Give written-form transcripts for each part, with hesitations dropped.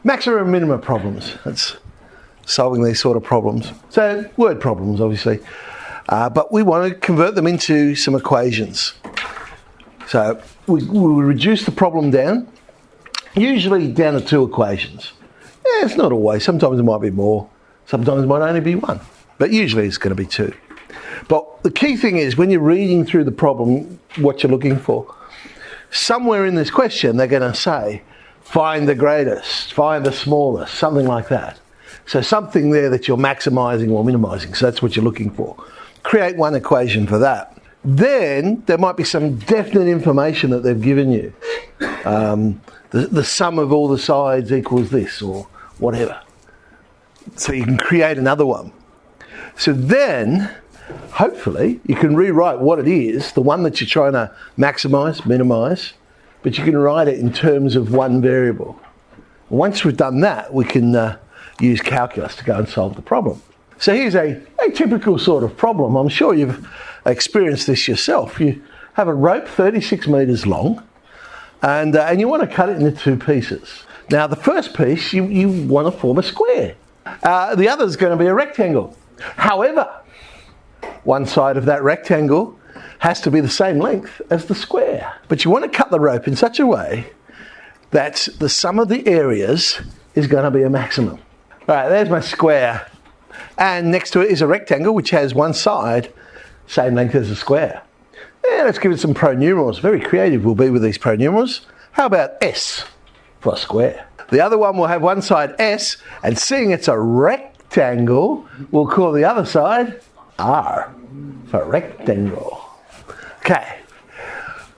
Maxima and minima problems. That's solving these sort of problems. So word problems, obviously. But we want to convert them into some equations. So we reduce the problem down, usually down to 2 equations. Yeah, it's not always. Sometimes it might be more. Sometimes it might only be 1. But usually it's going to be 2. But the key thing is when you're reading through the problem, what you're looking for, somewhere in this question they're going to say, find the greatest, find the smallest, something like that. So something there that you're maximising or minimising. So that's what you're looking for. Create one equation for that. Then there might be some definite information that they've given you. The sum of all the sides equals this or whatever. So you can create another one. So then, hopefully, you can rewrite what it is, the one that you're trying to maximise, minimise, but you can write it in terms of one variable. Once we've done that, we can use calculus to go and solve the problem. So here's a typical sort of problem. I'm sure you've experienced this yourself. You have a rope 36 metres long and you want to cut it into 2 pieces. Now the first piece you want to form a square. The other is going to be a rectangle. However, one side of that rectangle has to be the same length as the square. But you want to cut the rope in such a way that the sum of the areas is going to be a maximum. All right, there's my square. And next to it is a rectangle which has one side same length as the square. Yeah, let's give it some pronumerals. Very creative we'll be with these pronumerals. How about S for square? The other one will have one side S, and seeing it's a rectangle, we'll call the other side R for rectangle. Okay,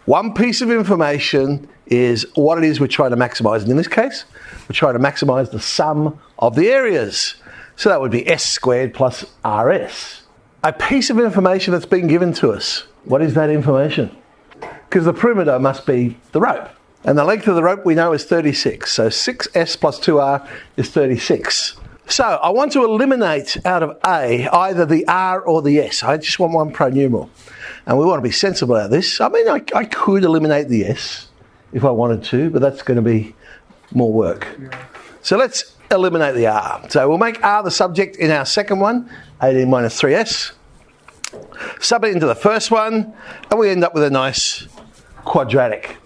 one piece of information is what it is we're trying to maximise. And in this case, we're trying to maximise the sum of the areas. So that would be S squared plus RS. A piece of information that's been given to us. What is that information? Because the perimeter must be the rope. And the length of the rope we know is 36. So 6S plus 2R is 36. So I want to eliminate out of A either the R or the S. I just want one pronumeral. And we want to be sensible about this. I mean, I could eliminate the S if I wanted to, but that's going to be more work. So let's eliminate the R. So we'll make R the subject in our second one, 18 minus 3S. Sub it into the first one, and we end up with a nice quadratic.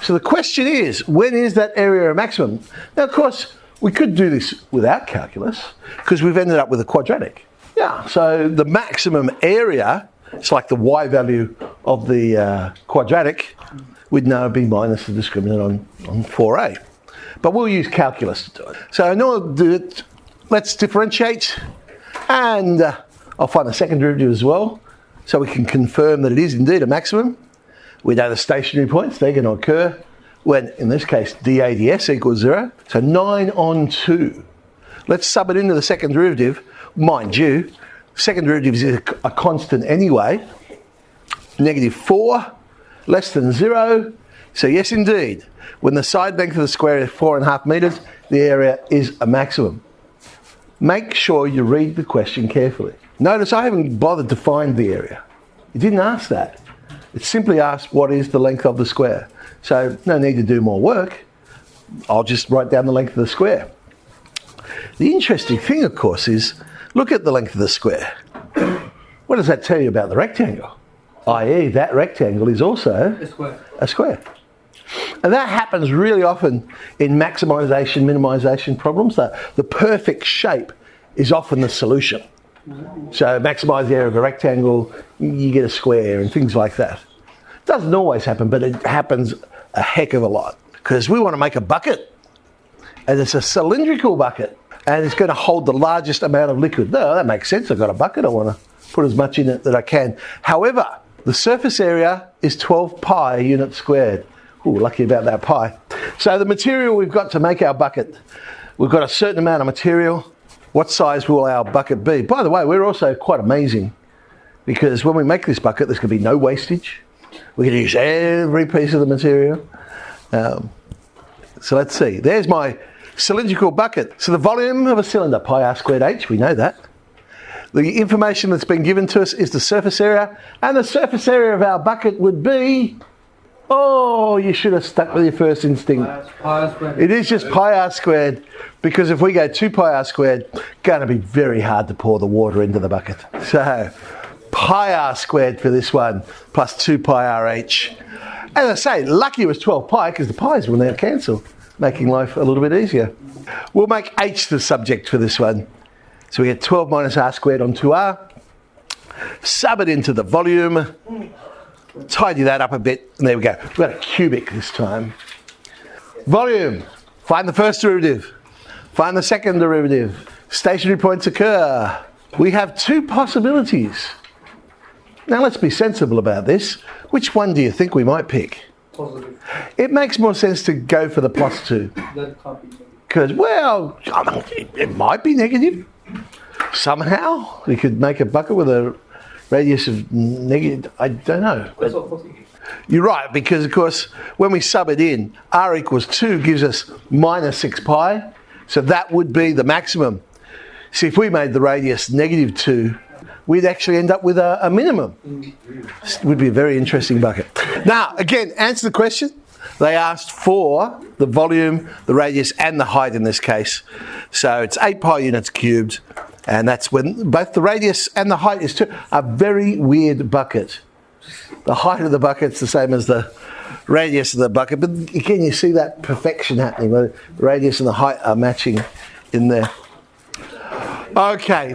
So the question is, when is that area a maximum? Now, of course, we could do this without calculus, because we've ended up with a quadratic. Yeah, so the maximum area, it's like the y value of the quadratic, we'd know it'd be minus the discriminant on 4a. But we'll use calculus to do it. So in order to do it, let's differentiate, and I'll find the second derivative as well, so we can confirm that it is indeed a maximum. We know the stationary points, they're going to occur when, in this case, dA ds equals 0. So 9 on 2. Let's sub it into the second derivative. Mind you, second derivative is a constant anyway. Negative 4, less than 0. So yes, indeed, when the side length of the square is 4.5 metres, the area is a maximum. Make sure you read the question carefully. Notice I haven't bothered to find the area. It didn't ask that. It simply asked what is the length of the square. So no need to do more work. I'll just write down the length of the square. The interesting thing, of course, is look at the length of the square. What does that tell you about the rectangle? I.e. that rectangle is also a square. And that happens really often in maximisation, minimisation problems. The perfect shape is often the solution. So maximise the area of a rectangle, you get a square and things like that. Doesn't always happen, but it happens a heck of a lot. Because we want to make a bucket, and it's a cylindrical bucket, and it's going to hold the largest amount of liquid. No, that makes sense. I've got a bucket, I want to put as much in it that I can. However, the surface area is 12 pi units squared. Ooh, lucky about that pi. So the material we've got to make our bucket, we've got a certain amount of material. What size will our bucket be? By the way, we're also quite amazing, because when we make this bucket, there's going to be no wastage. We're going to use every piece of the material. So let's see. There's my cylindrical bucket. So the volume of a cylinder, pi r squared h, we know that. The information that's been given to us is the surface area, and the surface area of our bucket would be Oh, you should have stuck with your first instinct. Pi r squared. It is just pi r squared, because if we go 2 pi r squared, going to be very hard to pour the water into the bucket. So pi r squared for this one, plus 2 pi r h. As I say, lucky it was 12 pi, because the pi's will now cancel, making life a little bit easier. We'll make h the subject for this one. So we get 12 minus r squared on 2r. Sub it into the volume. Tidy that up a bit, and there we go. We've got a cubic this time. Volume. Find the first derivative. Find the second derivative. Stationary points occur. We have 2 possibilities. Now let's be sensible about this. Which one do you think we might pick? Positive. It makes more sense to go for the +2. That can't be negative. Because, well, I mean, it might be negative. Somehow. We could make a bucket with a radius of negative, I don't know. That's what positive. You're right, because of course, when we sub it in, r equals 2 gives us minus 6 pi. So that would be the maximum. See, if we made the radius -2, we'd actually end up with a minimum. It would be a very interesting bucket. Now, again, answer the question. They asked for the volume, the radius, and the height in this case. So it's 8 pi units cubed. And that's when both the radius and the height is 2. A very weird bucket. The height of the bucket's the same as the radius of the bucket. But again, you see that perfection happening, where the radius and the height are matching in there. Okay.